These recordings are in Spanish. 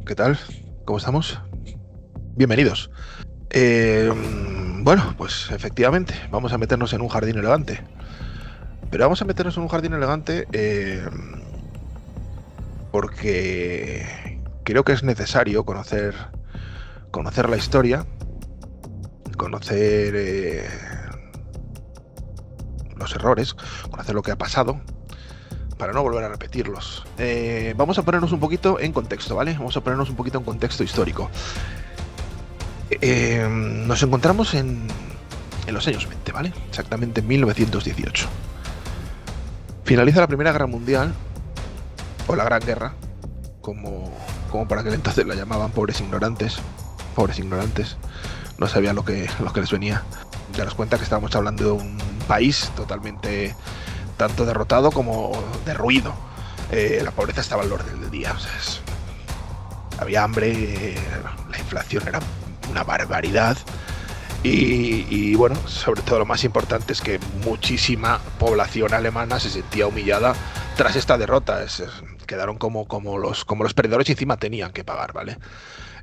¿Qué tal? ¿Cómo estamos? Bienvenidos. Bueno, pues efectivamente, vamos a meternos en un jardín elegante. Pero vamos a meternos en un jardín elegante porque creo que es necesario conocer la historia, conocer los errores, conocer lo que ha pasado, para no volver a repetirlos. Vamos a ponernos un poquito en contexto, ¿vale? Vamos a ponernos un poquito en contexto histórico. Nos encontramos en los años 20, ¿vale? Exactamente en 1918. Finaliza la Primera Guerra Mundial, o la Gran Guerra, como por aquel entonces la llamaban, pobres ignorantes, no sabían lo que les venía. Daros cuenta que estábamos hablando de un país totalmente tanto derrotado como derruido. La pobreza estaba al orden del día, o sea, había hambre, la inflación era una barbaridad. Y bueno, sobre todo lo más importante es que muchísima población alemana se sentía humillada tras esta derrota. Quedaron como los perdedores y encima tenían que pagar, ¿vale?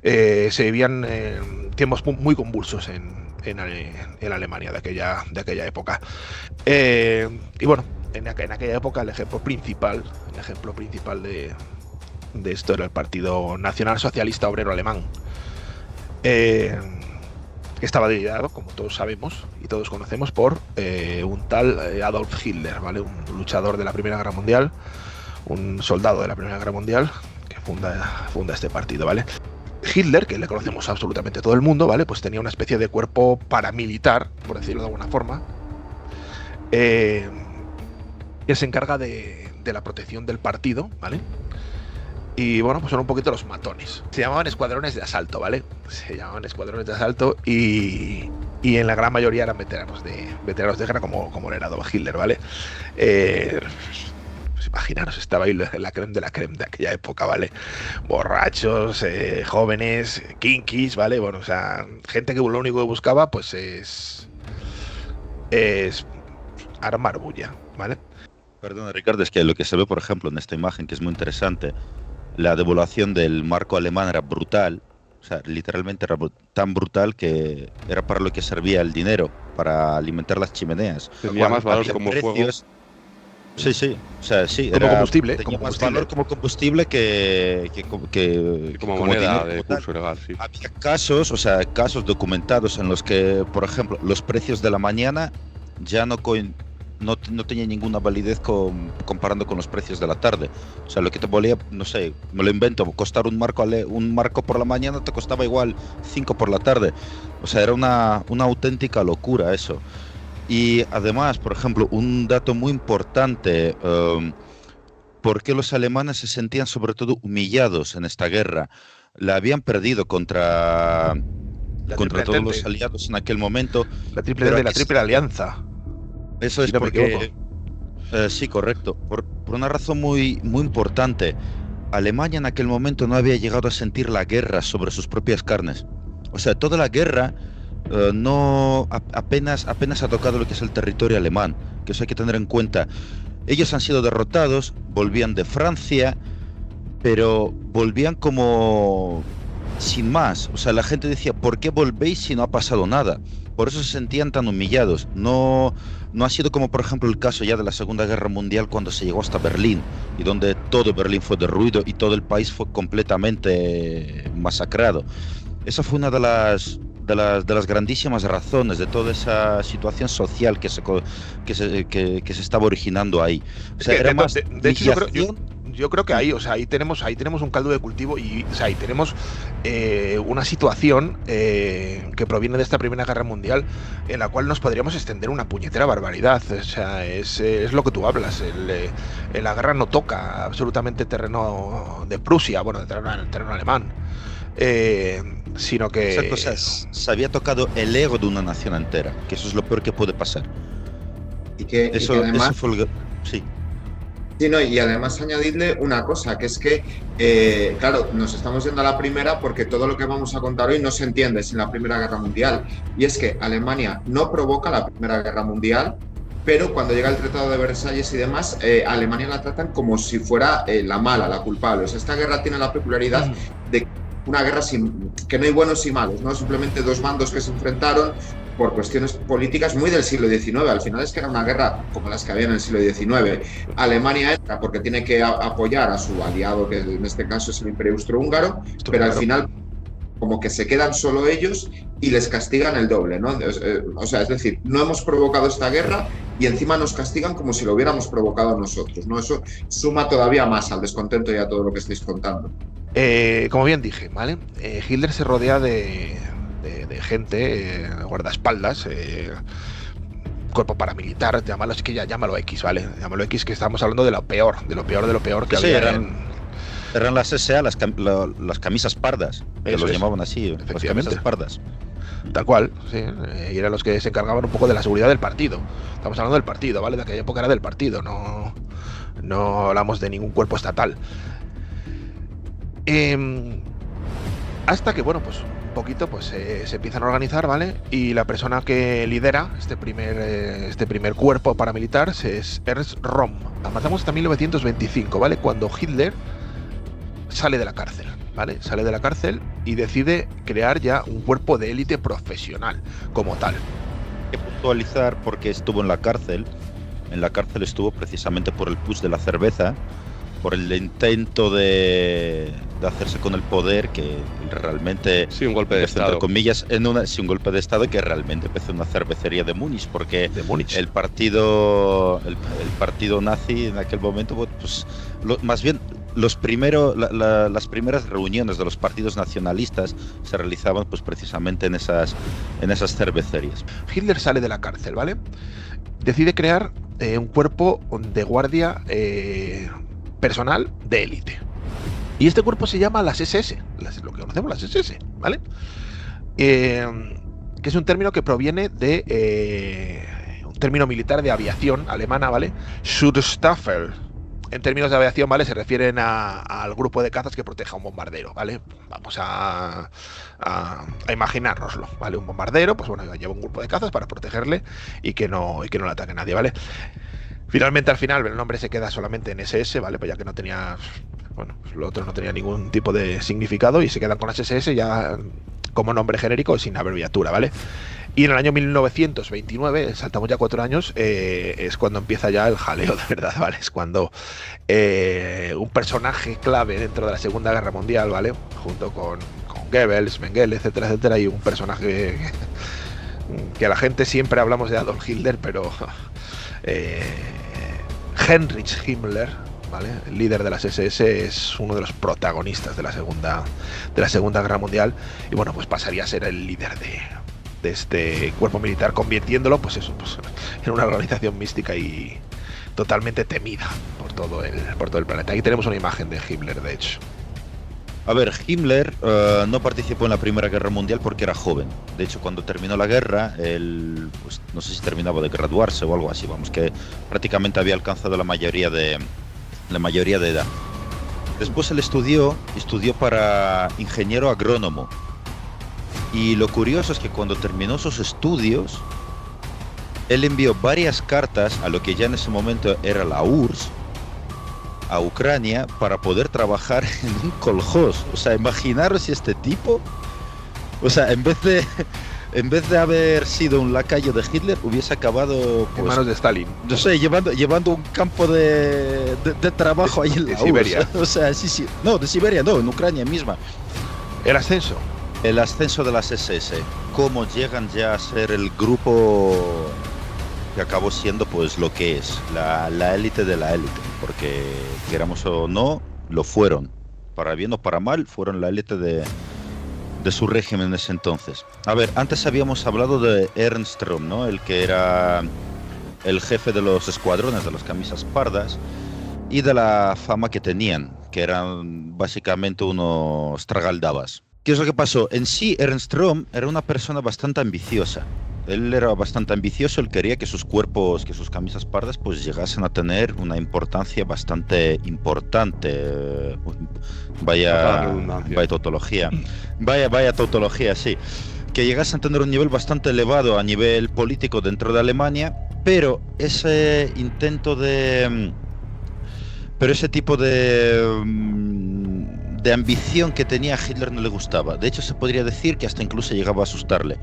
Se vivían tiempos muy convulsos en Alemania de aquella época. Y bueno, en aquella época el ejemplo principal de esto era el Partido Nacional Socialista Obrero Alemán. Que estaba liderado, como todos sabemos y todos conocemos, por un tal Adolf Hitler, ¿vale? Un luchador de la Primera Guerra Mundial, un soldado de la Primera Guerra Mundial, que funda este partido, ¿vale? Hitler, que le conocemos absolutamente todo el mundo, ¿vale? Pues tenía una especie de cuerpo paramilitar, por decirlo de alguna forma, que se encarga de la protección del partido, ¿vale? Y bueno, pues son un poquito los matones. Se llamaban escuadrones de asalto, ¿vale? Se llamaban escuadrones de asalto y en la gran mayoría eran veteranos de guerra como era Adolf Hitler, ¿vale? Pues imaginaros, estaba ahí la creme de la creme de aquella época, ¿vale? Borrachos, jóvenes, kinkis, ¿vale? Bueno, o sea, gente que lo único que buscaba pues es armar bulla, ¿vale? Perdona, Ricardo, es que lo que se ve, por ejemplo, en esta imagen, que es muy interesante, la devaluación del marco alemán era brutal, o sea, literalmente era tan brutal que era para lo que servía el dinero, para alimentar las chimeneas. Tenía más valor como precios, fuego. Sí, o sea, sí, como combustible. Tenía Como más combustible. valor como combustible que Como moneda dinero, de como tal. curso legal, sí. Había casos documentados en los que, por ejemplo, los precios de la mañana ya no tenía ninguna validez comparando con los precios de la tarde. O sea, lo que te valía, no sé, me lo invento, costar un marco por la mañana te costaba igual 5 por la tarde. O sea, era una auténtica locura eso. Y además, por ejemplo, un dato muy importante, ¿por qué los alemanes se sentían sobre todo humillados en esta guerra? La habían perdido contra todos los aliados en aquel momento. La triple alianza. Eso es si no porque... sí, correcto. Por una razón muy, muy importante. Alemania en aquel momento no había llegado a sentir la guerra sobre sus propias carnes. O sea, toda la guerra apenas ha tocado lo que es el territorio alemán, que eso hay que tener en cuenta. Ellos han sido derrotados, volvían de Francia, pero volvían como sin más. O sea, la gente decía, ¿por qué volvéis si no ha pasado nada? Por eso se sentían tan humillados. No ha sido como, por ejemplo, el caso ya de la Segunda Guerra Mundial, cuando se llegó hasta Berlín y donde todo Berlín fue derruido y todo el país fue completamente masacrado. Esa fue una de las grandísimas razones de toda esa situación social que se estaba originando ahí. O sea, era más de hecho, yo creo que ahí tenemos un caldo de cultivo y, o sea, ahí tenemos una situación que proviene de esta Primera Guerra Mundial en la cual nos podríamos extender una puñetera barbaridad. O sea, es lo que tú hablas. La guerra no toca absolutamente terreno de Prusia, bueno, terreno alemán. Sino que... Exacto, o sea, se había tocado el ego de una nación entera, que eso es lo peor que puede pasar. Y que además... Sí. Sí, no, y además añadirle una cosa, que es que, claro, nos estamos yendo a la primera porque todo lo que vamos a contar hoy no se entiende sin la Primera Guerra Mundial. Y es que Alemania no provoca la Primera Guerra Mundial, pero cuando llega el Tratado de Versalles y demás, a Alemania la tratan como si fuera la mala, la culpable. O sea, esta guerra tiene la peculiaridad de una guerra que no hay buenos y malos, ¿no? Simplemente dos bandos que se enfrentaron por cuestiones políticas muy del siglo XIX. Al final es que era una guerra como las que había en el siglo XIX. Alemania entra porque tiene que apoyar a su aliado, que en este caso es el Imperio Austrohúngaro, pero al final como que se quedan solo ellos y les castigan el doble, ¿no? O sea, es decir, no hemos provocado esta guerra y encima nos castigan como si lo hubiéramos provocado nosotros, ¿no? Eso suma todavía más al descontento y a todo lo que estáis contando. Como bien dije, ¿vale? Hitler se rodea de gente, guardaespaldas, cuerpo paramilitar, llámalo, es que ya llámalo X, ¿vale? Llámalo X, que estamos hablando de lo peor que sí, había eran las SA, las camisas pardas, que los llamaban así, las camisas pardas. Tal cual, sí, y eran los que se encargaban un poco de la seguridad del partido. Estamos hablando del partido, ¿vale? De aquella época era del partido, no hablamos de ningún cuerpo estatal. Hasta que, bueno, pues un poquito pues se empiezan a organizar, ¿vale? Y la persona que lidera este primer cuerpo paramilitar es Ernst Röhm. Avanzamos hasta 1925, ¿vale? Cuando Hitler sale de la cárcel, ¿vale? Sale de la cárcel y decide crear ya un cuerpo de élite profesional como tal. Hay que puntualizar porque estuvo en la cárcel. En la cárcel estuvo precisamente por el push de la cerveza, por el intento de hacerse con el poder, que realmente... Sí, un golpe de Estado. Entre comillas, un golpe de Estado que realmente empezó en una cervecería de Múnich, porque el partido nazi en aquel momento, pues más bien las primeras reuniones de los partidos nacionalistas se realizaban pues precisamente en esas cervecerías. Hitler sale de la cárcel, ¿vale? Decide crear un cuerpo de guardia personal de élite. Y este cuerpo se llama las SS, lo que conocemos las SS, ¿vale? Que es un término que proviene de un término militar de aviación alemana, ¿vale? Schutzstaffel. En términos de aviación, ¿vale? Se refieren al grupo de cazas que protege a un bombardero, ¿vale? Vamos a imaginárnoslo, ¿vale? Un bombardero, pues bueno, lleva un grupo de cazas para protegerle y que no le ataque a nadie, ¿vale? Finalmente, al final, el nombre se queda solamente en SS, ¿vale? Pues ya que no tenía... Bueno, pues lo otro no tenía ningún tipo de significado y se quedan con las SS ya como nombre genérico sin abreviatura, ¿vale? Y en el año 1929, saltamos ya 4 años, es cuando empieza ya el jaleo de verdad, ¿vale? Es cuando un personaje clave dentro de la Segunda Guerra Mundial, ¿vale? Junto con Goebbels, Mengele, etcétera, etcétera, y un personaje que a la gente siempre hablamos de Adolf Hitler, pero Heinrich Himmler, ¿vale? El líder de las SS, es uno de los protagonistas de la Segunda Guerra Mundial y bueno, pues pasaría a ser el líder de este cuerpo militar, convirtiéndolo pues en una organización mística y totalmente temida por todo el planeta. Aquí tenemos una imagen de Himmler, de hecho. A ver, Himmler no participó en la Primera Guerra Mundial porque era joven. De hecho, cuando terminó la guerra, él, pues, no sé si terminaba de graduarse o algo así, vamos, que prácticamente había alcanzado la mayoría de edad. Después él estudió para ingeniero agrónomo. Y lo curioso es que cuando terminó sus estudios, él envió varias cartas a lo que ya en ese momento era la URSS, a Ucrania, para poder trabajar en un kolkhoz. O sea, imaginaros si este tipo, o sea, en vez de haber sido un lacayo de Hitler, hubiese acabado pues, en manos de Stalin. No sé, llevando un campo de trabajo ahí en la Siberia. URSS. O sea, sí. No, de Siberia no, en Ucrania misma. El ascenso de las SS. Cómo llegan ya a ser el grupo que acabó siendo pues lo que es, la élite de la élite. Porque, queramos o no, lo fueron. Para bien o para mal, fueron la élite de su régimen en ese entonces. A ver, antes habíamos hablado de Ernst Röhm, ¿no? El que era el jefe de los escuadrones de las camisas pardas y de la fama que tenían, que eran básicamente unos tragaldabas. ¿Qué es lo que pasó? En sí, Ernst Röhm era una persona bastante ambiciosa. Él era bastante ambicioso, él quería que sus cuerpos, que sus camisas pardas, pues llegasen a tener una importancia bastante importante. Vaya tautología. Vaya tautología, sí. Que llegasen a tener un nivel bastante elevado a nivel político dentro de Alemania pero ese intento de... Pero ese tipo de ambición que tenía a Hitler no le gustaba. De hecho, se podría decir que hasta incluso llegaba a asustarle.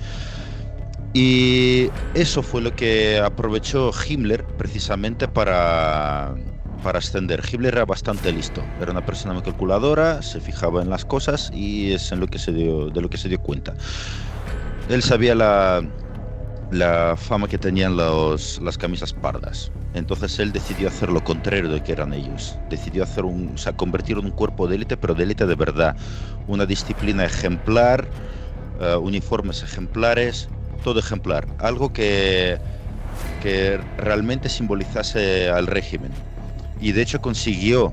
Y eso fue lo que aprovechó Himmler precisamente para ascender. Himmler era bastante listo, era una persona muy calculadora, se fijaba en las cosas y es en lo que de lo que se dio cuenta. Él sabía la fama que tenían las camisas pardas. Entonces él decidió hacer lo contrario de que eran ellos. Decidió convertirlo en un cuerpo de élite, pero de élite de verdad. Una disciplina ejemplar, uniformes ejemplares, todo ejemplar. Algo que realmente simbolizase al régimen. Y de hecho consiguió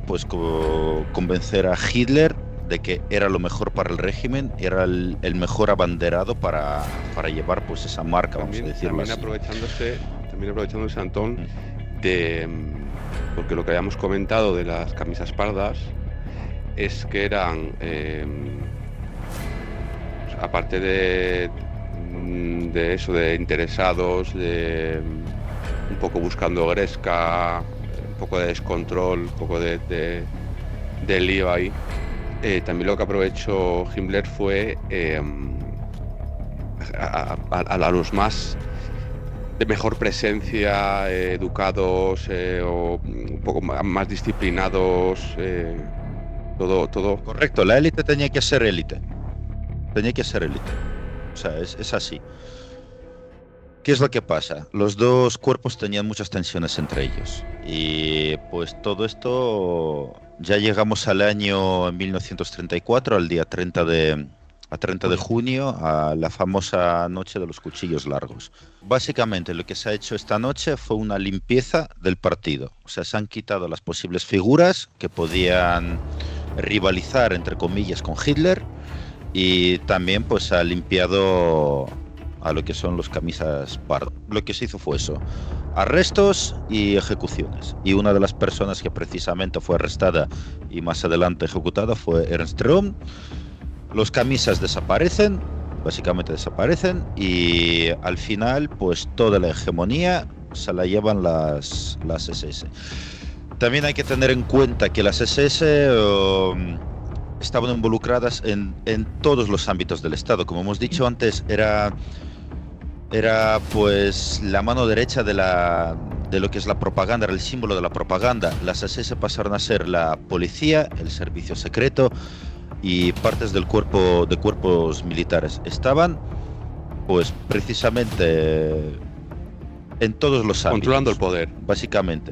pues convencer a Hitler de que era lo mejor para el régimen, era el mejor abanderado para llevar pues esa marca, vamos a decirlo así. También aprovechándose, Antón, porque lo que habíamos comentado de las camisas pardas es que eran, aparte de eso, de interesados, de un poco buscando gresca, un poco de descontrol, un poco de lío ahí. También lo que aprovechó Himmler fue a los más de mejor presencia, educados, o un poco más disciplinados, todo. Correcto, la élite tenía que ser élite. O sea, es así. ¿Qué es lo que pasa? Los dos cuerpos tenían muchas tensiones entre ellos. Y pues todo esto, ya llegamos al año 1934, al día 30 de junio, a la famosa noche de los cuchillos largos. Básicamente lo que se ha hecho esta noche fue una limpieza del partido. O sea, se han quitado las posibles figuras que podían rivalizar, entre comillas, con Hitler, y también pues se ha limpiado a lo que son los camisas pardas. Lo que se hizo fue eso: arrestos y ejecuciones. Y una de las personas que precisamente fue arrestada y más adelante ejecutada fue Ernst Röhm. Los camisas desaparecen, básicamente desaparecen, y al final pues toda la hegemonía se la llevan las SS. También hay que tener en cuenta que las SS estaban involucradas en todos los ámbitos del Estado. Como hemos dicho antes, era pues la mano derecha de lo que es la propaganda, era el símbolo de la propaganda. Las SS pasaron a ser la policía, el servicio secreto y partes de cuerpos militares. Estaban pues precisamente en todos los ámbitos, controlando el poder, básicamente.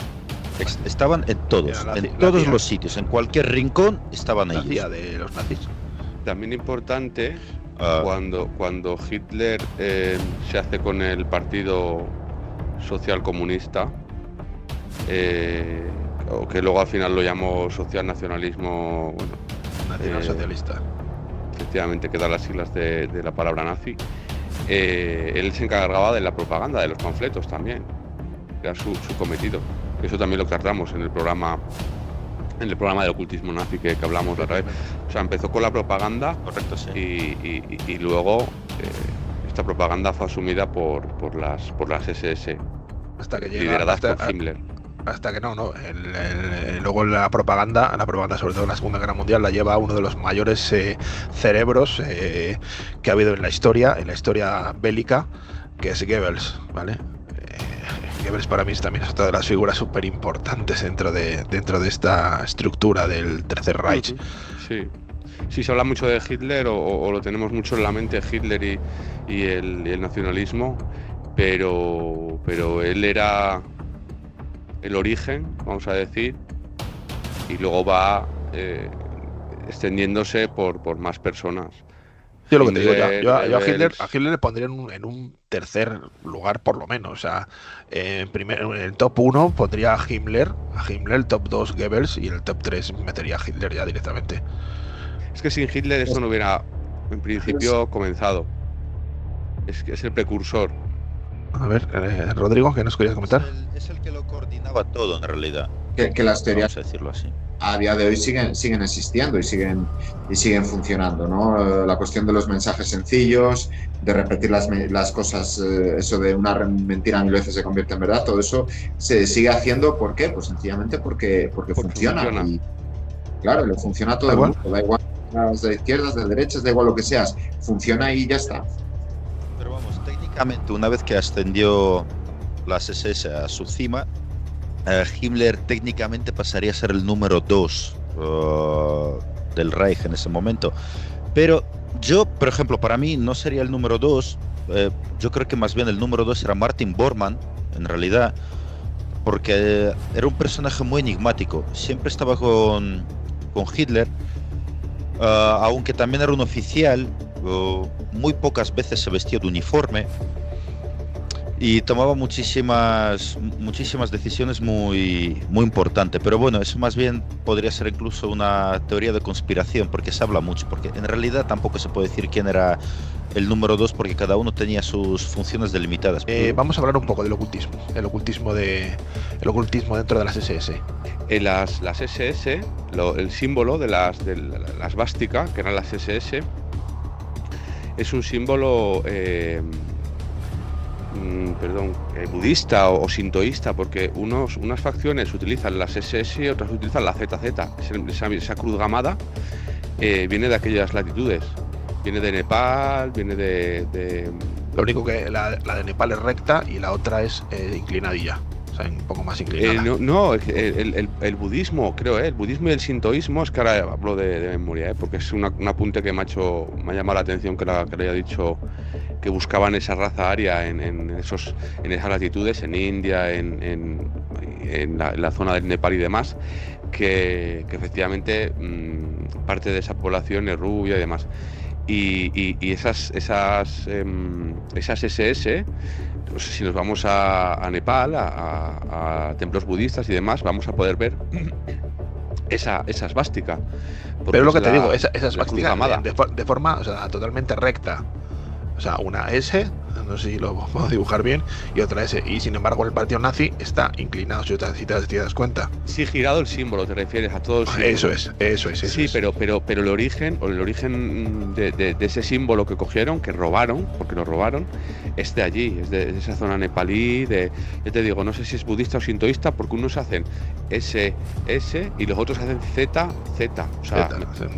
Estaban en todos, todos los sitios, en cualquier rincón estaban ellos. La CIA de los nazis. También importante, cuando Hitler se hace con el Partido Social Comunista, o que luego al final lo llamó social nacionalismo, bueno, nacional socialista. Efectivamente, que da las siglas de la palabra nazi. Él se encargaba de la propaganda, de los panfletos también. Era su cometido. Eso también lo tratamos en el programa del ocultismo nazi que hablamos la otra vez. O sea, empezó con la propaganda. Correcto, sí. Y luego esta propaganda fue asumida por las SS, hasta que llega, lideradas por Himmler. Hasta que no. Luego la propaganda sobre todo en la Segunda Guerra Mundial, la lleva uno de los mayores cerebros que ha habido en la historia bélica, que es Goebbels, ¿vale? Goebbels para mí también es otra de las figuras súper importantes dentro de esta estructura del Tercer Reich. Sí, se habla mucho de Hitler o lo tenemos mucho en la mente, Hitler y el nacionalismo, pero él era el origen, vamos a decir, y luego va extendiéndose por más personas. Yo lo que te digo, yo a Hitler le pondría en un tercer lugar por lo menos. O sea, en el top 1 pondría a Himmler, el top 2 Goebbels y en el top 3 metería a Hitler ya directamente. Es que sin Hitler esto no hubiera en principio comenzado. Es que es el precursor. A ver, Rodrigo, ¿qué nos querías comentar? Es el que lo coordinaba todo en realidad. Que las teorías, vamos a decirlo así. a día de hoy siguen existiendo y siguen funcionando, ¿no? La cuestión de los mensajes sencillos, de repetir las cosas, eso de una mentira 1000 veces se convierte en verdad, todo eso se sigue haciendo. ¿Por qué? Pues sencillamente porque funciona. Y claro, le funciona a todo el mundo, da igual de izquierdas, de derechas, da igual lo que seas, funciona y ya está. Pero vamos, técnicamente, una vez que ascendió las SS a su cima, Himmler técnicamente pasaría a ser el número 2 del Reich en ese momento. Pero yo, por ejemplo, para mí no sería el número 2. Yo creo que más bien el número 2 era Martin Bormann, en realidad, porque era un personaje muy enigmático. Siempre estaba con Hitler, aunque también era un oficial. Muy pocas veces se vestía de uniforme y tomaba muchísimas decisiones muy importantes. Pero bueno, eso más bien podría ser incluso una teoría de conspiración, porque se habla mucho, porque en realidad tampoco se puede decir quién era el número 2, porque cada uno tenía sus funciones delimitadas. Vamos a hablar un poco del ocultismo, el ocultismo dentro de las SS. Las SS, el símbolo de la svástica, que eran las SS, es un símbolo budista o sintoísta, porque unas facciones utilizan las SS y otras utilizan la ZZ. Esa cruz gamada viene de aquellas latitudes, viene de Nepal, viene de... Lo único que la de Nepal es recta y la otra es inclinadilla, o sea, un poco más inclinada. El budismo, creo, el budismo y el sintoísmo, es que ahora hablo de memoria, porque es un apunte que me ha llamado la atención que le haya dicho, que buscaban esa raza aria en esas latitudes, en India, en la zona del Nepal y demás, que efectivamente parte de esa población es rubia y demás. Y esas SS, pues si nos vamos a Nepal, a templos budistas y demás, vamos a poder ver esa svástica. Pero lo que te digo, esa svástica de forma, o sea, totalmente recta. O sea, una S, no sé si lo puedo dibujar bien, y otra S. Y sin embargo, el partido nazi está inclinado, si te das cuenta. Sí, girado el símbolo, te refieres a todo el símbolo. Eso es. Sí, pero el origen de ese símbolo que cogieron, que robaron, porque lo robaron, es de allí, es de esa zona nepalí. Yo te digo, no sé si es budista o sintoísta, porque unos hacen S y los otros hacen Z. O sea,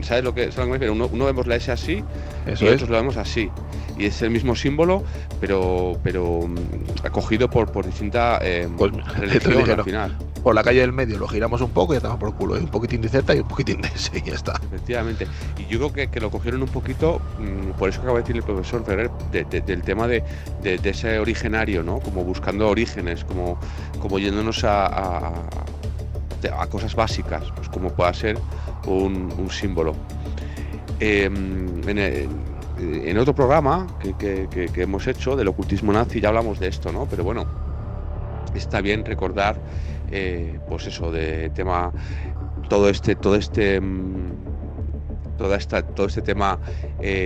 ¿sabes lo que me refiero? Uno vemos la S así y otros lo vemos así. Y es el mismo símbolo, pero acogido por distinta religión al final. Por la calle del medio lo giramos un poco y ya estamos por el culo. Hay un poquitín de Z y un poquitín de S y ya está. Efectivamente. Y yo creo que lo cogieron un poquito, por eso acaba de decir el profesor Ferrer, del tema de ese originario, ¿no? Como buscando orígenes, como yéndonos a cosas básicas, pues como pueda ser un símbolo. En otro programa que hemos hecho del ocultismo nazi ya hablamos de esto, ¿no? Pero bueno, está bien recordar, pues eso, de tema, todo este tema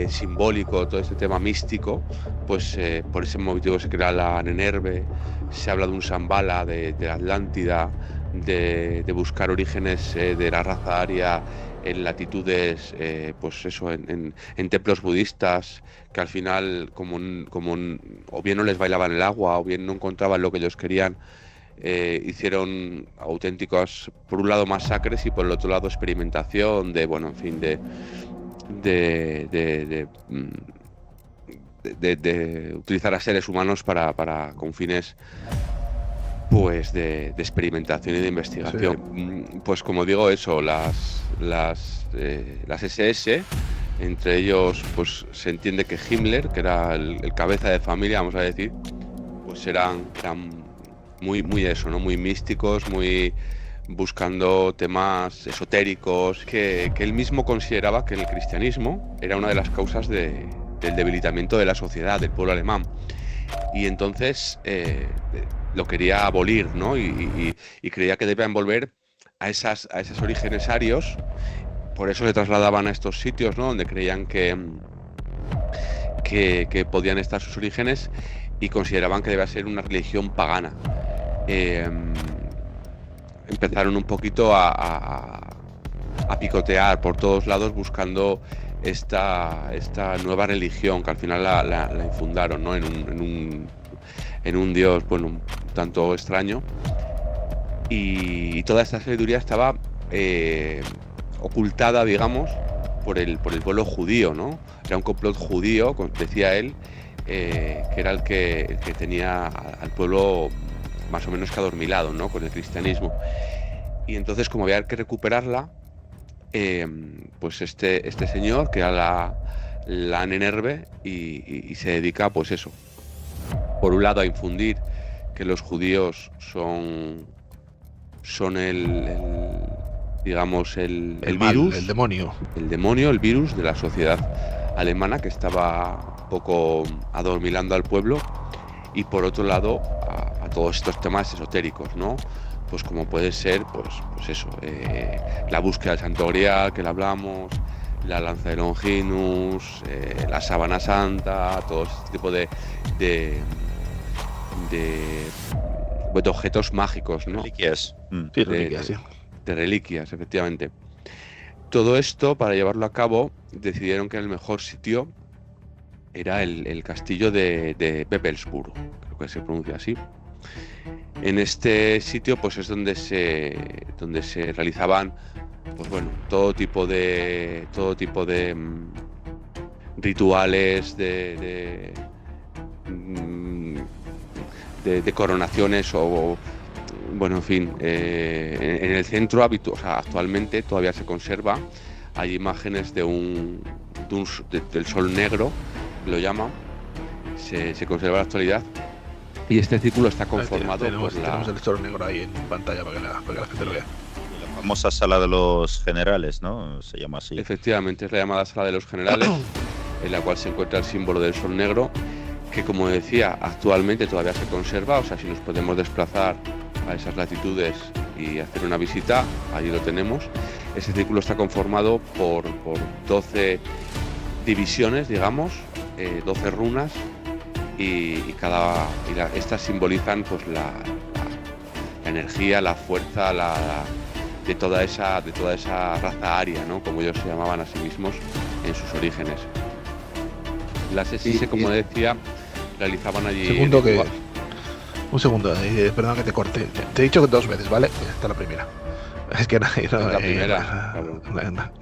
simbólico, todo este tema místico, pues por ese motivo se crea la Nenerve, se habla de un Shambhala, de la Atlántida, de buscar orígenes de la raza aria en latitudes, pues eso, en templos budistas, que al final, o bien no les bailaban el agua, o bien no encontraban lo que ellos querían, hicieron auténticos, por un lado, masacres y por el otro lado, experimentación de utilizar a seres humanos con fines, pues de experimentación y de investigación. Sí. Pues como digo, eso, las SS, entre ellos, pues se entiende que Himmler, que era el cabeza de familia, vamos a decir, pues eran muy eso, ¿no? Muy místicos, muy buscando temas esotéricos, que él mismo consideraba que el cristianismo era una de las causas del debilitamiento de la sociedad, del pueblo alemán. Y entonces lo quería abolir, ¿no? Y creía que debían volver a esos orígenes arios. Por eso se trasladaban a estos sitios, ¿no? Donde creían que podían estar sus orígenes, y consideraban que debía ser una religión pagana. Empezaron un poquito a a picotear por todos lados buscando esta nueva religión que al final la infundaron, ¿no? en un dios, bueno, un tanto extraño, y toda esta sabiduría estaba ocultada, digamos, por el pueblo judío, ¿no? Era un complot judío, decía él, que era el que tenía al pueblo más o menos que adormilado, ¿no? Con el cristianismo. Y entonces, como había que recuperarla, pues este señor, que era la Nenerve, y se dedica, pues eso, por un lado a infundir que los judíos son digamos, el virus, el demonio. El demonio, el virus de la sociedad alemana que estaba un poco adormilando al pueblo, y por otro lado a todos estos temas esotéricos, ¿no? Pues como puede ser, pues eso, la búsqueda del Santo Grial, que le hablamos, la lanza de Longinus, la sábana santa, todo este tipo de objetos mágicos, ¿no? Reliquias. Sí, reliquias, sí. De reliquias, efectivamente. Todo esto, para llevarlo a cabo, decidieron que el mejor sitio era el castillo de Pepelsburg, creo que se pronuncia así. En este sitio, pues es donde se realizaban, pues bueno, todo tipo de rituales de coronaciones o bueno, en fin, en el centro actualmente todavía se conserva, hay imágenes del sol negro, lo llaman, se conserva en la actualidad, y este círculo está conformado tenemos el sol negro ahí en pantalla para que la gente lo vea. La famosa sala de los generales, ¿no? Se llama así. Efectivamente, es la llamada sala de los generales, en la cual se encuentra el símbolo del sol negro, que, como decía, actualmente todavía se conserva. O sea, si nos podemos desplazar a esas latitudes y hacer una visita, allí lo tenemos. Ese círculo está conformado por 12 divisiones, digamos, 12 runas, y estas simbolizan, pues, la energía, la fuerza, de toda esa raza aria, ¿no? Como ellos se llamaban a sí mismos en sus orígenes. Las SS, como decía, realizaban allí... Un segundo, perdón que te corte. Te he dicho que 2 veces, ¿vale? Esta es la primera. Es que la primera, claro.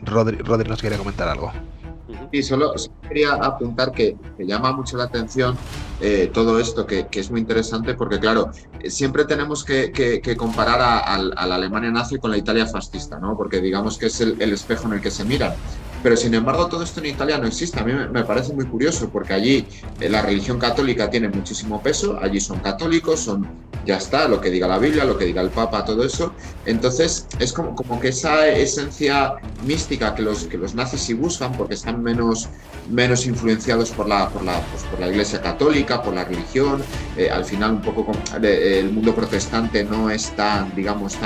Rodri nos quería comentar algo. Sí, solo quería apuntar que llama mucho la atención todo esto, que es muy interesante, porque claro, siempre tenemos que comparar a la Alemania nazi con la Italia fascista, ¿no? Porque digamos que es el espejo en el que se miran. Pero sin embargo todo esto en Italia no existe. A mí me parece muy curioso, porque allí la religión católica tiene muchísimo peso, allí son católicos, ya está, lo que diga la Biblia, lo que diga el Papa, todo eso. Entonces es como que esa esencia mística que los nazis sí buscan, porque están menos influenciados por la Iglesia católica, por la religión. Al final un poco el mundo protestante no es tan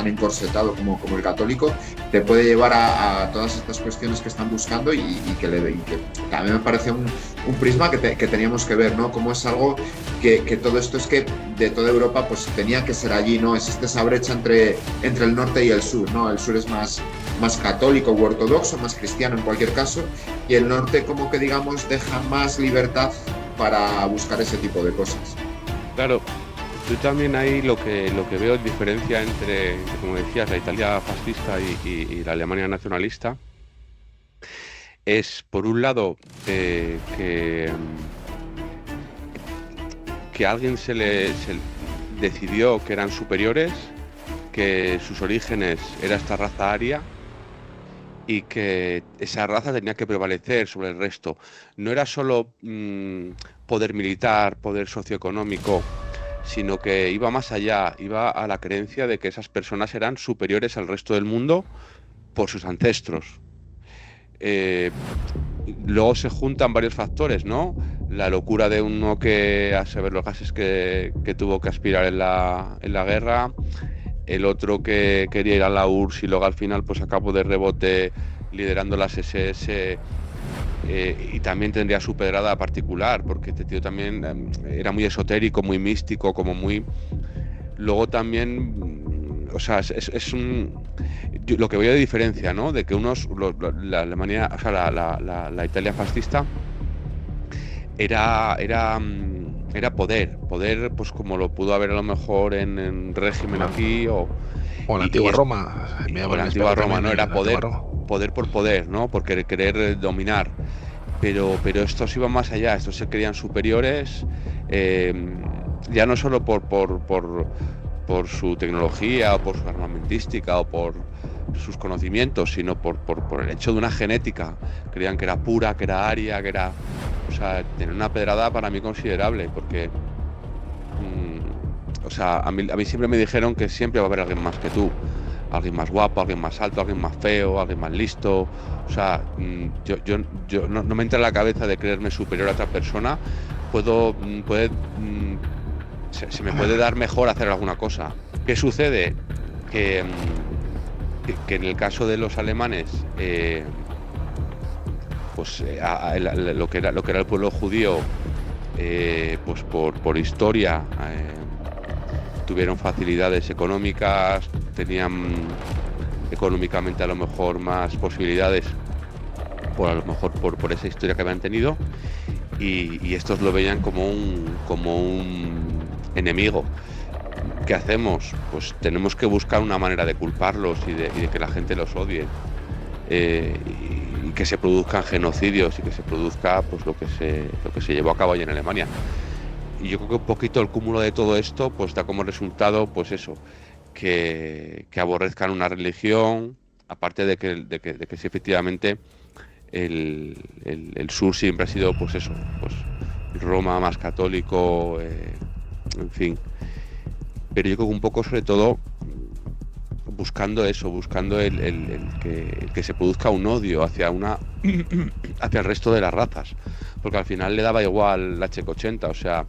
encorsetado como el católico. Te puede llevar a todas estas cuestiones que están buscando, y que a mí me parece un prisma que teníamos que ver, ¿no? Como es algo que todo esto es que de toda Europa pues tenía que ser allí, ¿no? Existe esa brecha entre el norte y el sur, ¿no? El sur es más católico u ortodoxo, más cristiano en cualquier caso, y el norte como que digamos deja más libertad para buscar ese tipo de cosas. Claro, yo también ahí lo que veo en diferencia entre, como decías, la Italia fascista y la Alemania nacionalista, es, por un lado, que alguien se decidió que eran superiores, que sus orígenes era esta raza aria, y que esa raza tenía que prevalecer sobre el resto. No era solo poder militar, poder socioeconómico, sino que iba más allá, iba a la creencia de que esas personas eran superiores al resto del mundo por sus ancestros. Luego se juntan varios factores, ¿no? La locura de uno que, a saber los gases que tuvo que aspirar en la guerra, el otro que quería ir a la URSS y luego al final pues acabó de rebote liderando las SS, y también tendría su pedrada particular, porque este tío también era muy esotérico, muy místico, como muy... Luego también o sea, lo que veo de diferencia, ¿no? De que la Alemania, o sea, la Italia fascista era poder, pues como lo pudo haber a lo mejor en régimen aquí o en la antigua Roma. O en la antigua Roma, ¿no? Era poder por poder, ¿no? Por querer dominar. Pero estos iban más allá, estos se creían superiores, ya no solo por su tecnología o por su armamentística o por sus conocimientos, sino por el hecho de una genética. Creían que era pura, que era aria, que era... O sea, tener una pedrada para mí considerable, porque... o sea, a mí siempre me dijeron que siempre va a haber alguien más que tú. Alguien más guapo, alguien más alto, alguien más feo, alguien más listo. O sea, yo no me entra en la cabeza de creerme superior a otra persona. Se me puede dar mejor hacer alguna cosa. ¿Qué sucede? Que en el caso de los alemanes, pues lo que era el pueblo judío, pues por historia, tuvieron facilidades económicas, tenían económicamente a lo mejor más posibilidades, a lo mejor por esa historia que habían tenido, y estos lo veían como un enemigo. ¿Qué hacemos? Pues tenemos que buscar una manera de culparlos y de que la gente los odie, y que se produzcan genocidios y que se produzca pues lo que se llevó a cabo allí en Alemania. Y yo creo que un poquito el cúmulo de todo esto pues da como resultado pues eso, que aborrezcan una religión, aparte de que sí, efectivamente el sur siempre ha sido pues eso, pues Roma más católico, en fin. Pero yo creo que un poco sobre todo buscando el que se produzca un odio hacia el resto de las razas, porque al final le daba igual la Checo-80, o sea,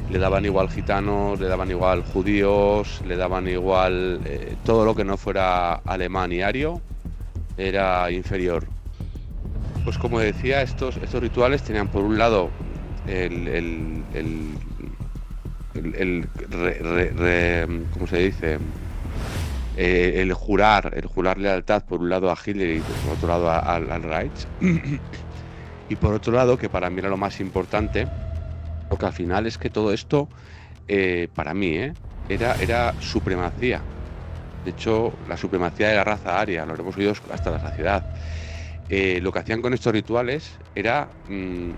le daban igual gitanos, le daban igual judíos, le daban igual todo lo que no fuera alemán y ario era inferior. Pues como decía, estos rituales tenían por un lado ¿cómo se dice? El jurar lealtad por un lado a Hitler y por otro lado al Reich. Y por otro lado, que para mí era lo más importante, porque al final es que todo esto, para mí, era supremacía. De hecho, la supremacía de la raza aria, lo hemos oído hasta la saciedad. Lo que hacían con estos rituales era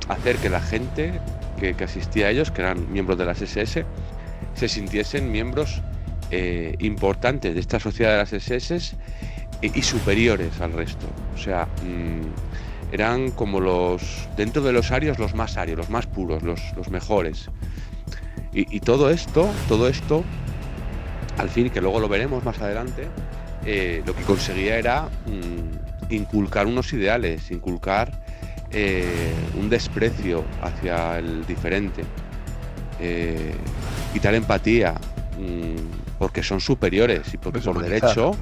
hacer que la gente que asistía a ellos, que eran miembros de las SS, se sintiesen miembros importantes de esta sociedad de las SS y superiores al resto. O sea, eran como dentro de los arios, los más puros, los mejores. Y todo esto, al fin, que luego lo veremos más adelante, lo que conseguía era inculcar unos ideales, inculcar un desprecio hacia el diferente, quitar empatía, porque son superiores y porque por derecho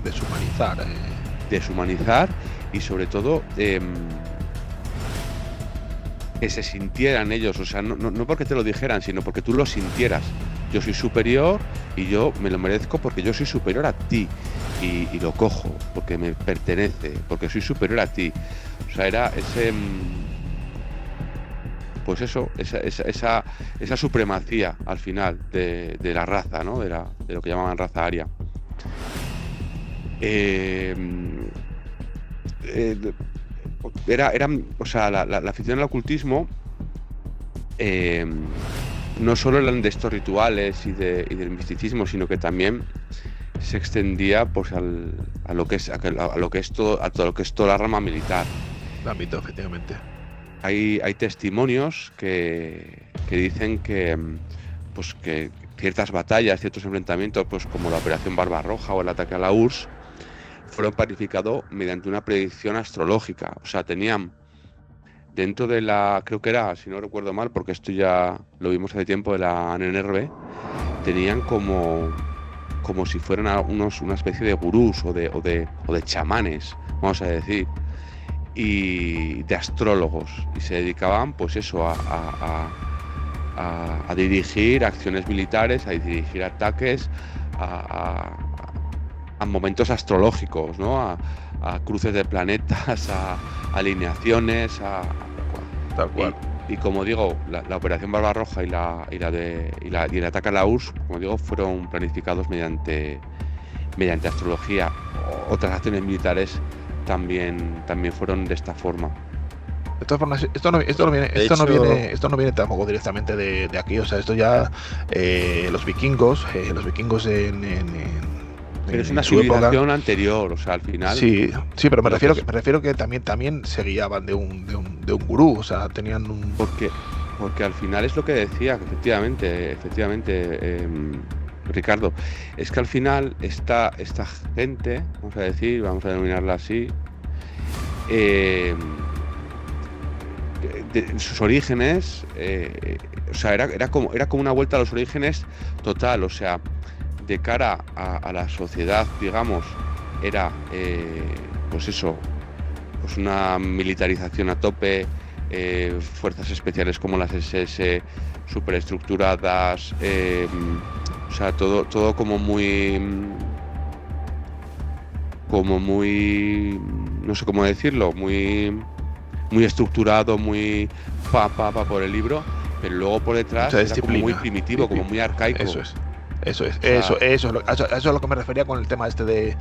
deshumanizar y sobre todo que se sintieran ellos, o sea, no porque te lo dijeran, sino porque tú lo sintieras. Yo soy superior y yo me lo merezco porque yo soy superior a ti y lo cojo porque me pertenece, porque soy superior a ti. O sea, era ese, pues eso, esa supremacía al final de la raza, ¿no? De lo que llamaban raza aria. O sea, la afición al ocultismo no solo eran de estos rituales y del misticismo, sino que también se extendía pues a lo que es toda la rama militar. El ámbito, efectivamente. Hay testimonios que dicen que ciertas batallas, ciertos enfrentamientos, pues como la Operación Barbarroja o el ataque a la URSS, fueron planificados mediante una predicción astrológica. O sea, tenían dentro de creo que era, si no recuerdo mal, porque esto ya lo vimos hace tiempo, de la ANNRB, tenían como si fueran una especie de gurús o de chamanes, vamos a decir, y de astrólogos, y se dedicaban pues eso a dirigir acciones militares, a dirigir ataques, a momentos astrológicos, ¿no? A cruces de planetas, a alineaciones, Tal cual. y como digo, la operación Barbarroja y el ataque a la URSS, como digo, fueron planificados mediante astrología. Otras acciones militares también fueron de esta forma. De todas formas, esto no viene tampoco directamente de aquí, o sea, esto ya los vikingos Pero es una su época, civilización anterior, o sea, al final. sí, pero me refiero que también se guiaban de un gurú, o sea, tenían un. Porque al final es lo que decía, que efectivamente, Ricardo, es que al final esta gente, vamos a denominarla así, sus orígenes, o sea, era como una vuelta a los orígenes total, o sea, de cara a la sociedad, digamos, era pues eso, pues una militarización a tope, fuerzas especiales como las SS, superestructuradas, o sea, todo como muy, no sé cómo decirlo, muy estructurado, muy por el libro, pero luego por detrás era como muy primitivo, como muy arcaico. Eso es a lo que me refería con el tema este de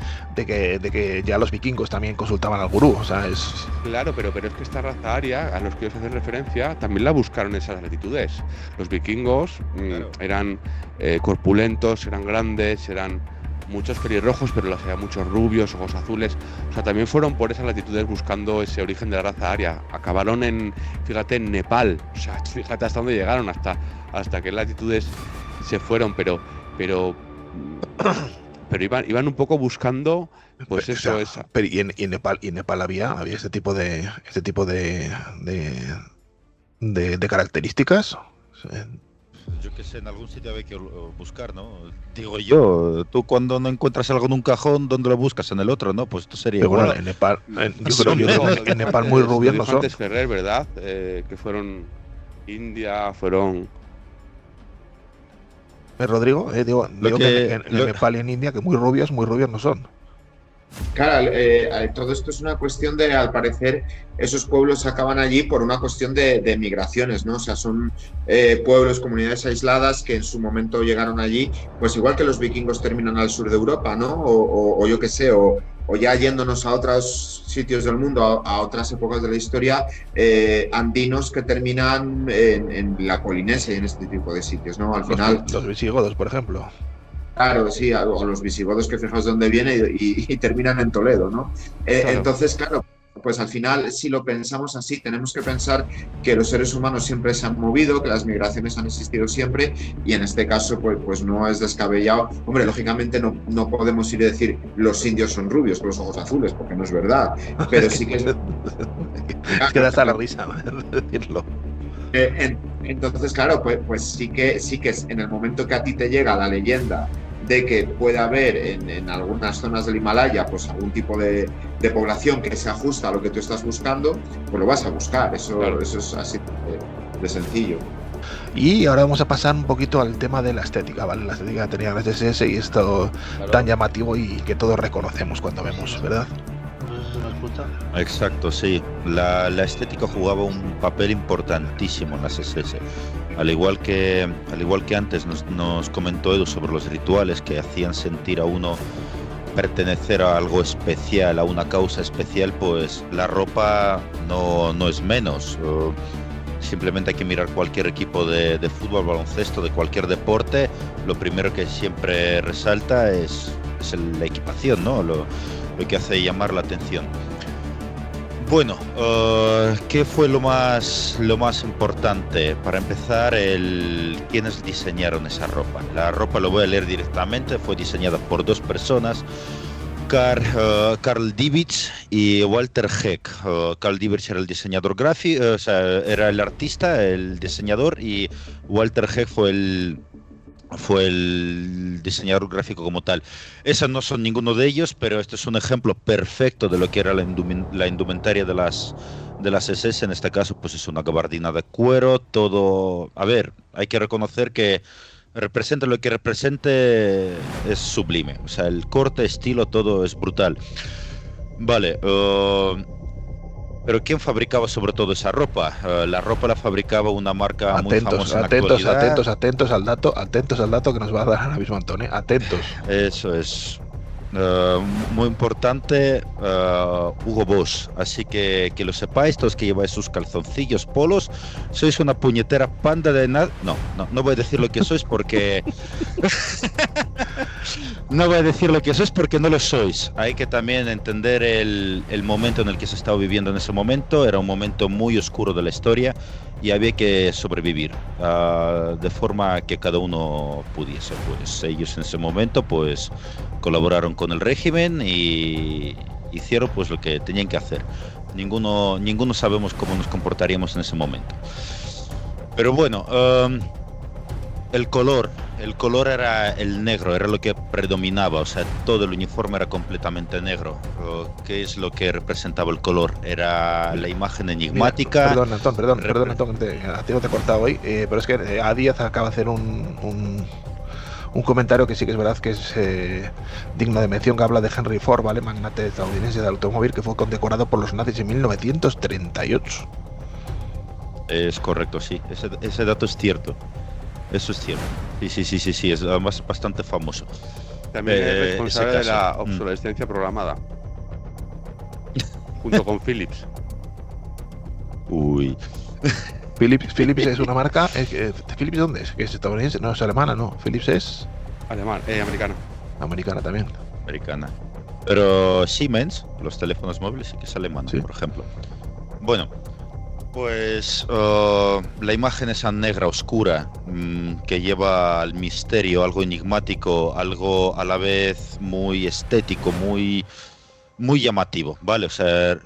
que ya los vikingos también consultaban al gurú, o sea, es. Claro, pero es que esta raza aria, a los que os hacen referencia, también la buscaron en esas latitudes. Los vikingos eran corpulentos, eran grandes, eran muchos pelirrojos, pero los había muchos rubios, ojos azules. O sea, también fueron por esas latitudes buscando ese origen de la raza aria. Acabaron en Nepal. O sea, fíjate hasta dónde llegaron, hasta qué latitudes se fueron, pero iban un poco buscando, pues eso, esa. Pero y en Nepal había este tipo de características. Yo que sé, en algún sitio hay que buscar, ¿no? Digo yo, tú cuando no encuentras algo en un cajón, ¿dónde lo buscas? En el otro, ¿no? Pues esto sería pero igual. Bueno, en Nepal, yo creo que en Nepal muy rubios no son. Ferrer, ¿verdad? Que fueron India, fueron. Rodrigo, digo que en Nepal y en India que muy rubios no son. Claro, todo esto es una cuestión de, al parecer, esos pueblos acaban allí por una cuestión de migraciones, ¿no? O sea, son pueblos, comunidades aisladas que en su momento llegaron allí, pues igual que los vikingos terminan al sur de Europa, ¿no? O yo qué sé, o ya yéndonos a otros sitios del mundo, a otras épocas de la historia, andinos que terminan en la Polinesia y en este tipo de sitios, ¿no? Al final. Los visigodos, por ejemplo. Claro, sí, o los visigodos que fijaos de dónde viene y terminan en Toledo, ¿no? Claro. Entonces, claro, pues al final, si lo pensamos así, tenemos que pensar que los seres humanos siempre se han movido, que las migraciones han existido siempre, y en este caso, pues no es descabellado. Hombre, lógicamente no podemos ir a decir los indios son rubios con los ojos azules, porque no es verdad, pero sí que... es que da hasta la risa decirlo. Entonces, claro, pues sí que en el momento que a ti te llega la leyenda de que puede haber en algunas zonas del Himalaya pues algún tipo de población que se ajusta a lo que tú estás buscando, pues lo vas a buscar, claro. Eso es así de sencillo. Y ahora vamos a pasar un poquito al tema de la estética, ¿vale? La estética que tenían las SS y esto tan llamativo y que todos reconocemos cuando vemos, ¿verdad? Exacto, sí. La estética jugaba un papel importantísimo en las SS. Al igual que antes nos comentó Edu sobre los rituales que hacían sentir a uno pertenecer a algo especial, a una causa especial, pues la ropa no es menos. Simplemente hay que mirar cualquier equipo de fútbol, baloncesto, de cualquier deporte. Lo primero que siempre resalta es la equipación, ¿no? Lo que hace llamar la atención. Bueno, ¿qué fue lo más importante? Para empezar, ¿quiénes diseñaron esa ropa? La ropa, lo voy a leer directamente, fue diseñada por dos personas, Karl Diebitz y Walter Heck. Karl Diebitz era el diseñador gráfico, o sea, era el artista, el diseñador, y Walter Heck fue el diseñador gráfico como tal. Esos no son ninguno de ellos, pero este es un ejemplo perfecto de lo que era la indumentaria de las SS. En este caso, pues es una gabardina de cuero, todo... A ver, hay que reconocer que Represente lo que represente, es sublime. O sea, el corte, estilo, todo es brutal. Vale, pero ¿quién fabricaba sobre todo esa ropa? La ropa la fabricaba una marca muy famosa en la actualidad. Atentos al dato que nos va a dar ahora mismo Antonio. Atentos. Eso es. Muy importante, Hugo Boss. Así que lo sepáis, todos que lleváis sus calzoncillos polos, sois una puñetera panda de nada. No voy a decir lo que sois porque no voy a decir lo que sois porque no lo sois. Hay que también entender el momento en el que se estaba viviendo en ese momento. Era un momento muy oscuro de la historia y había que sobrevivir de forma que cada uno pudiese. Pues ellos en ese momento pues colaboraron con el régimen y hicieron pues lo que tenían que hacer. Ninguno sabemos cómo nos comportaríamos en ese momento. Pero bueno, el color era el negro, era lo que predominaba, o sea, todo el uniforme era completamente negro. ¿Qué es lo que representaba el color? Era la imagen enigmática. Perdón, Antón, a ti no te he cortado hoy, pero es que A10 acaba de hacer un comentario que sí que es verdad que es digno de mención, que habla de Henry Ford, ¿vale? Magnate estadounidense del automóvil que fue condecorado por los nazis en 1938. Es correcto, sí, ese dato es cierto. Eso es cierto. Sí, es además bastante famoso. También es responsable de la obsolescencia programada. Junto con Philips. Uy. Philips es una marca. ¿Philips dónde es? ¿Que es estadounidense? No, es alemana, no. Philips es Americana. Americana también. Americana. Pero Siemens, los teléfonos móviles, sí que es alemana, sí, por ejemplo. Bueno, pues la imagen esa negra oscura que lleva al misterio, algo enigmático, algo a la vez muy estético, muy llamativo, ¿vale? O sea,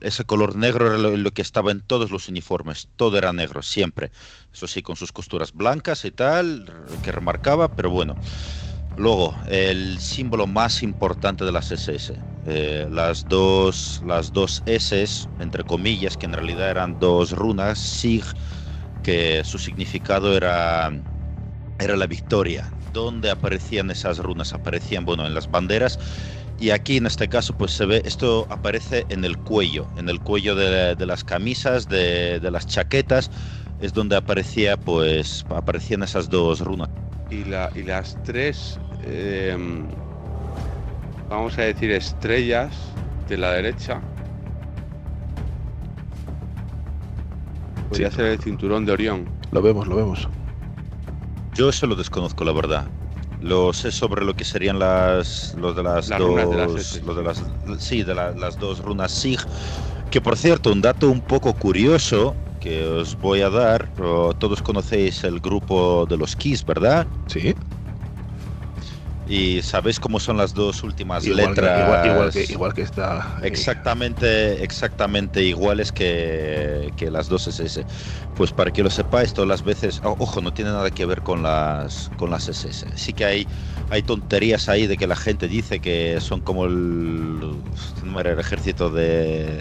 ese color negro era lo que estaba en todos los uniformes, todo era negro, siempre. Eso sí, con sus costuras blancas y tal, que remarcaba, pero bueno. Luego, el símbolo más importante de las SS, las dos S, entre comillas, que en realidad eran dos runas, SIG, que su significado era la victoria. ¿Dónde aparecían esas runas? Aparecían, bueno, en las banderas. Y aquí en este caso pues se ve, esto aparece en el cuello de las camisas, de las chaquetas, es donde aparecían esas dos runas. Y las tres, vamos a decir, estrellas de la derecha, podría ser el cinturón de Orión. Lo vemos. Yo eso lo desconozco, la verdad. Lo sé sobre lo que serían las dos runas SIG, que por cierto, un dato un poco curioso que os voy a dar. Todos conocéis el grupo de los Kiss, ¿verdad? Sí. Y sabéis cómo son las dos últimas letras. Igual que esta. Exactamente iguales que las dos SS. Pues para que lo sepáis, todas las veces, ojo, no tiene nada que ver con las SS. Sí que hay tonterías ahí de que la gente dice que son como el ejército de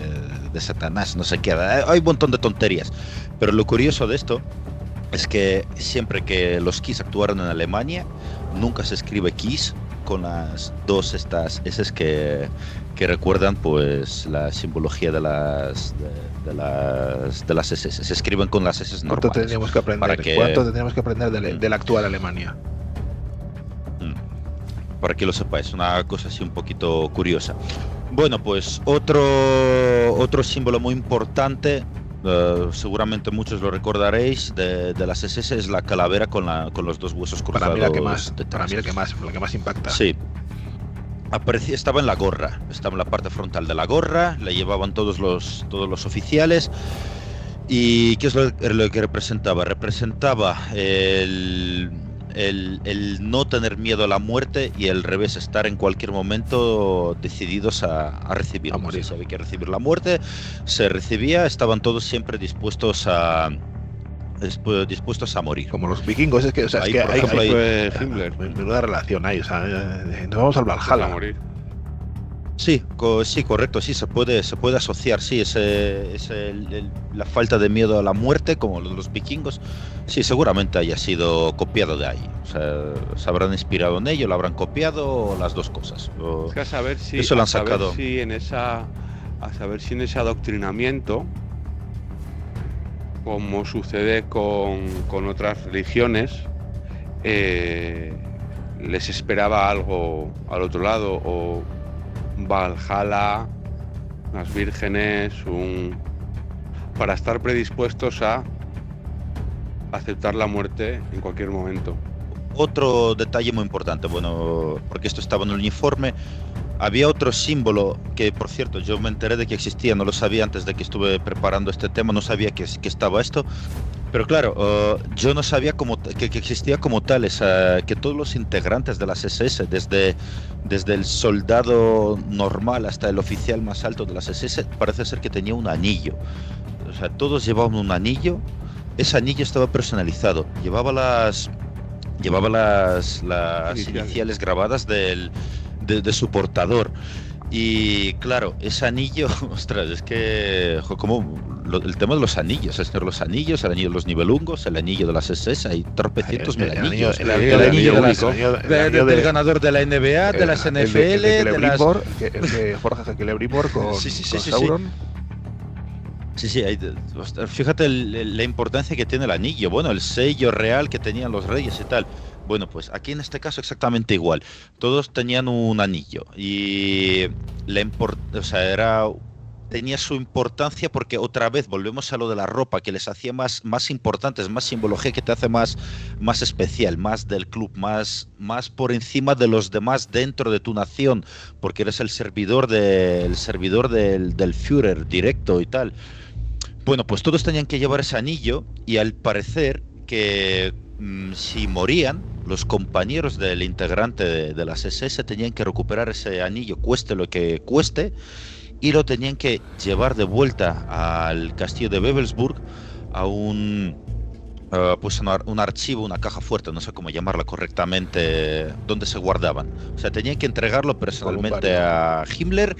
Satanás, no sé qué. Hay un montón de tonterías. Pero lo curioso de esto es que siempre que los Kiss actuaron en Alemania, nunca se escribe Kiss con las dos estas S que recuerdan pues la simbología de las SS. Se escriben con las S normales. ¿Cuánto tendríamos que aprender de la actual Alemania? Para que lo sepáis, una cosa así un poquito curiosa. Bueno, pues otro símbolo muy importante, seguramente muchos lo recordaréis, de las SS, es la calavera con los dos huesos cruzados. Para mí la que más impacta. Sí. Estaba en la gorra, estaba en la parte frontal de la gorra, la llevaban todos los oficiales. ¿Y qué es lo que representaba? Representaba el no tener miedo a la muerte y el revés, estar en cualquier momento decididos a recibir. A morir. Si había que recibir la muerte, se recibía, estaban todos siempre dispuestos a morir. Como los vikingos, es que Himmler. Menuda relación hay, o sea, nos vamos al Valhalla. A morir. Sí, sí, correcto, sí, se puede asociar, sí, la falta de miedo a la muerte, como los vikingos, sí, seguramente haya sido copiado de ahí. O sea, se habrán inspirado en ello, lo habrán copiado, o las dos cosas. Es que Eso lo han sacado. A saber si en ese adoctrinamiento, como sucede con otras religiones, les esperaba algo al otro lado, o Valhalla, las vírgenes, para estar predispuestos a aceptar la muerte en cualquier momento. Otro detalle muy importante, bueno, porque esto estaba en el uniforme, había otro símbolo que, por cierto, yo me enteré de que existía, no lo sabía antes de que estuve preparando este tema, no sabía que estaba esto, pero claro, yo no sabía que existía como tal, que todos los integrantes de las SS, desde el soldado normal hasta el oficial más alto de las SS, parece ser que tenía un anillo. O sea, todos llevaban un anillo, ese anillo estaba personalizado, llevaba las iniciales grabadas de su portador. Y claro, ese anillo, ostras, es que el tema de los anillos, es decir, los anillos, el anillo de los nivelungos, el anillo de las SS, hay tropecientos mil anillos. El anillo del ganador de la NBA, de las NFL, de las... que Jorge Hackelebrimor con Sauron. Sí, fíjate la importancia que tiene el anillo, bueno, el sello real que tenían los reyes y tal. Bueno, pues aquí en este caso exactamente igual. Todos tenían un anillo y tenía su importancia porque otra vez volvemos a lo de la ropa que les hacía más importantes, más simbología que te hace más especial, más del club, más por encima de los demás dentro de tu nación, porque eres el servidor del Führer directo y tal. Bueno, pues todos tenían que llevar ese anillo y al parecer que si morían, los compañeros del integrante de las SS tenían que recuperar ese anillo, cueste lo que cueste, y lo tenían que llevar de vuelta al castillo de Wewelsburg a un archivo, una caja fuerte, no sé cómo llamarla correctamente, donde se guardaban. O sea, tenían que entregarlo personalmente a Himmler,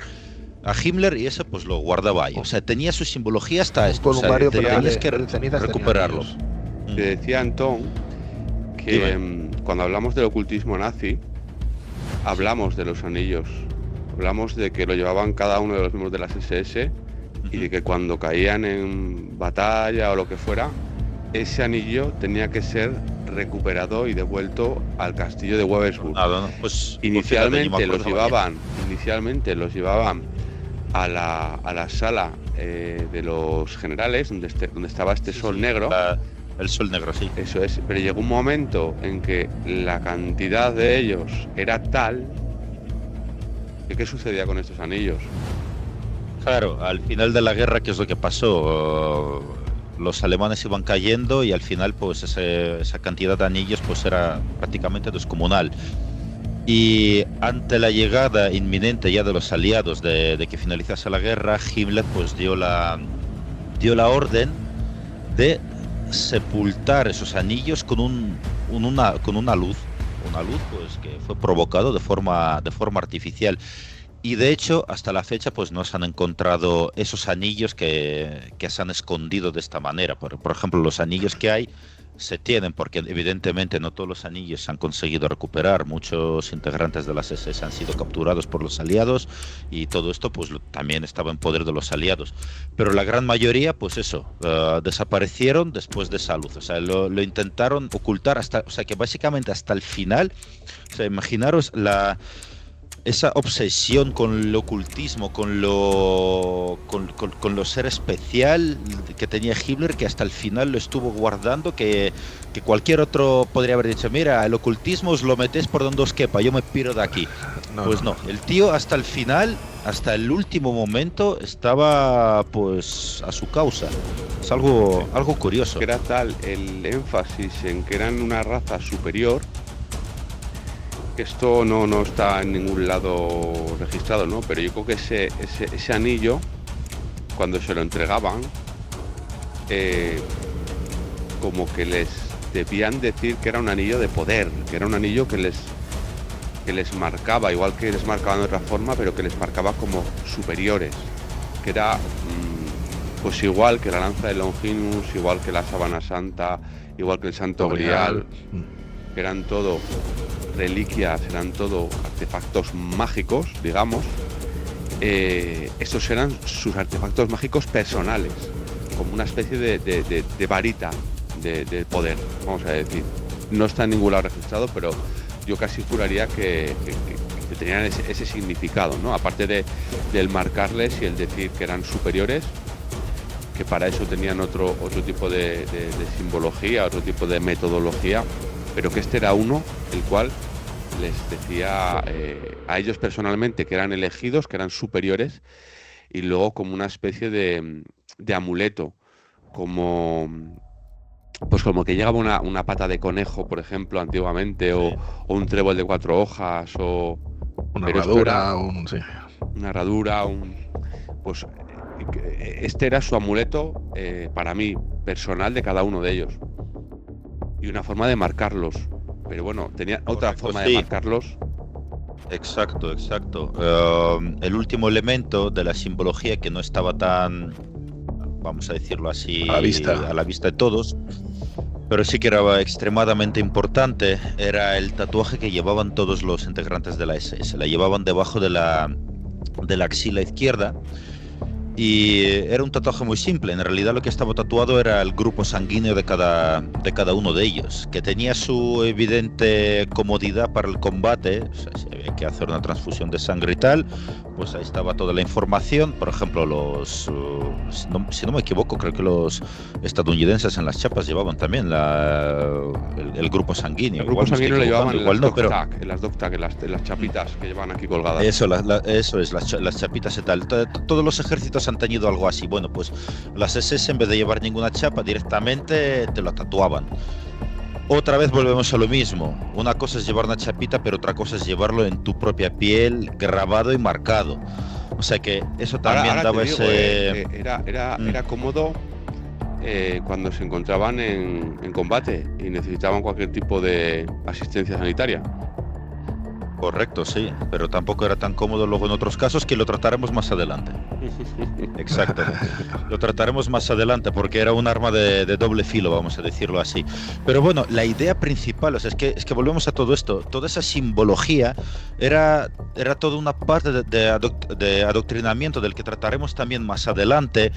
y ese pues lo guardaba ahí. O sea, tenía su simbología hasta esto. O sea, tenías que recuperarlo. Te decía Antón que cuando hablamos del ocultismo nazi, hablamos de los anillos. Hablamos de que lo llevaban cada uno de los miembros de las SS y de que cuando caían en batalla o lo que fuera, ese anillo tenía que ser recuperado y devuelto al castillo de Wewelsburg. Pues, inicialmente los llevaban a la sala de los generales, donde estaba este sol negro. El sol negro, sí. Eso es, pero llegó un momento en que la cantidad de ellos era tal que ¿qué sucedía con estos anillos? Claro, al final de la guerra, ¿qué es lo que pasó? Los alemanes iban cayendo y al final pues esa cantidad de anillos pues era prácticamente descomunal. Y ante la llegada inminente ya de los aliados de que finalizase la guerra, Himmler pues dio la orden de sepultar esos anillos con una luz pues que fue provocado de forma artificial. Y de hecho, hasta la fecha, pues no se han encontrado esos anillos que se han escondido de esta manera. Por ejemplo, los anillos que hay se tienen, porque evidentemente no todos los anillos se han conseguido recuperar. Muchos integrantes de las SS han sido capturados por los aliados y todo esto pues también estaba en poder de los aliados. Pero la gran mayoría, pues eso, desaparecieron después de esa luz. O sea, lo intentaron ocultar o sea, que básicamente hasta el final. O sea, imaginaros esa obsesión con el ocultismo, con lo ser especial que tenía Himmler, que hasta el final lo estuvo guardando, que cualquier otro podría haber dicho, mira, el ocultismo os lo metéis por donde os quepa, yo me piro de aquí. No, el tío hasta el final, hasta el último momento, estaba pues a su causa. Es algo curioso. Que era tal el énfasis en que eran una raza superior, que esto no está en ningún lado registrado, ¿no? Pero yo creo que ese anillo, cuando se lo entregaban, como que les debían decir que era un anillo de poder, que era un anillo que que les marcaba, igual que les marcaba de otra forma, pero que les marcaba como superiores, que era pues igual que la lanza de Longinus, igual que la sábana santa, igual que el santo grial, que eran todo reliquias, eran todo artefactos mágicos, digamos. Estos eran sus artefactos mágicos personales, como una especie de varita de poder, vamos a decir. No está en ningún lado registrado, pero yo casi juraría que tenían ese significado, ¿no? Aparte del marcarles y el decir que eran superiores, que para eso tenían otro tipo de simbología, otro tipo de metodología, pero que este era uno el cual les decía a ellos personalmente que eran elegidos, que eran superiores, y luego como una especie de amuleto, como que llegaba una pata de conejo, por ejemplo, antiguamente, o un trébol de 4 hojas, o una herradura, una herradura, pues este era su amuleto para mí, personal, de cada uno de ellos. Y una forma de marcarlos. Pero bueno, tenía otra forma de marcarlos. Exacto. El último elemento de la simbología que no estaba tan, vamos a decirlo así, a la vista de todos, pero sí que era extremadamente importante, era el tatuaje que llevaban todos los integrantes de la SS. La llevaban debajo de la axila izquierda. Y era un tatuaje muy simple. En realidad lo que estaba tatuado era el grupo sanguíneo de cada uno de ellos, que tenía su evidente comodidad para el combate. O sea, si había que hacer una transfusión de sangre y tal, pues ahí estaba toda la información. Por ejemplo, si no me equivoco, creo que los estadounidenses en las chapas llevaban también el grupo sanguíneo. El grupo sanguíneo lo llevaban en las DocTac, en las chapitas que llevan aquí colgadas. Eso es, las chapitas y tal. Todos los ejércitos han tenido algo así. Bueno, pues las SS, en vez de llevar ninguna chapa, directamente te lo tatuaban. Otra vez volvemos a lo mismo. Una cosa es llevar una chapita, pero otra cosa es llevarlo en tu propia piel, grabado y marcado. O sea que eso también ahora daba te digo, ese... Era cómodo cuando se encontraban en combate y necesitaban cualquier tipo de asistencia sanitaria. Correcto, sí, pero tampoco era tan cómodo luego en otros casos, que lo trataremos más adelante. Exacto, lo trataremos más adelante porque era un arma de doble filo, vamos a decirlo así. Pero bueno, la idea principal, o sea, es que volvemos a todo esto, toda esa simbología era toda una parte de adoctrinamiento del que trataremos también más adelante,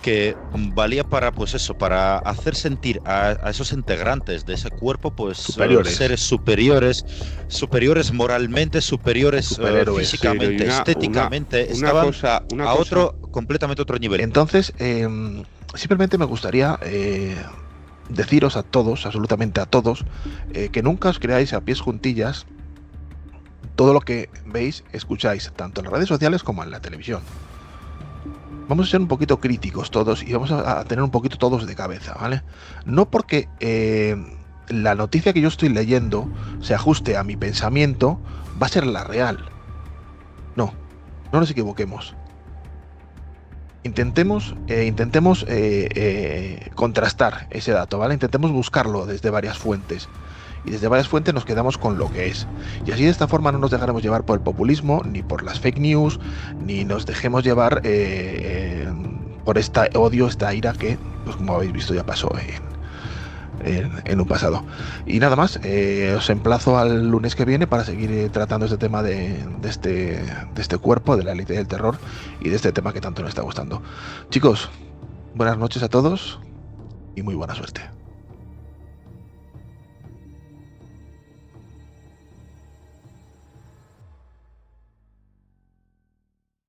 que valía para, pues eso, para hacer sentir a esos integrantes de ese cuerpo, pues seres superiores moralmente, superiores físicamente, estéticamente, estaban completamente otro nivel. Entonces, simplemente me gustaría deciros a todos, absolutamente a todos, que nunca os creáis a pies juntillas todo lo que veis, escucháis, tanto en las redes sociales como en la televisión. Vamos a ser un poquito críticos todos y vamos a tener un poquito todos de cabeza, ¿vale? No porque la noticia que yo estoy leyendo se ajuste a mi pensamiento, va a ser la real. No nos equivoquemos. Intentemos contrastar ese dato, ¿vale? Intentemos buscarlo desde varias fuentes. Y desde varias fuentes nos quedamos con lo que es. Y así de esta forma no nos dejaremos llevar por el populismo, ni por las fake news, ni nos dejemos llevar por este odio, esta ira que, pues como habéis visto, ya pasó en un pasado. Y nada más, os emplazo al lunes que viene para seguir tratando este tema de este cuerpo, de la élite del terror, y de este tema que tanto nos está gustando. Chicos, buenas noches a todos y muy buena suerte.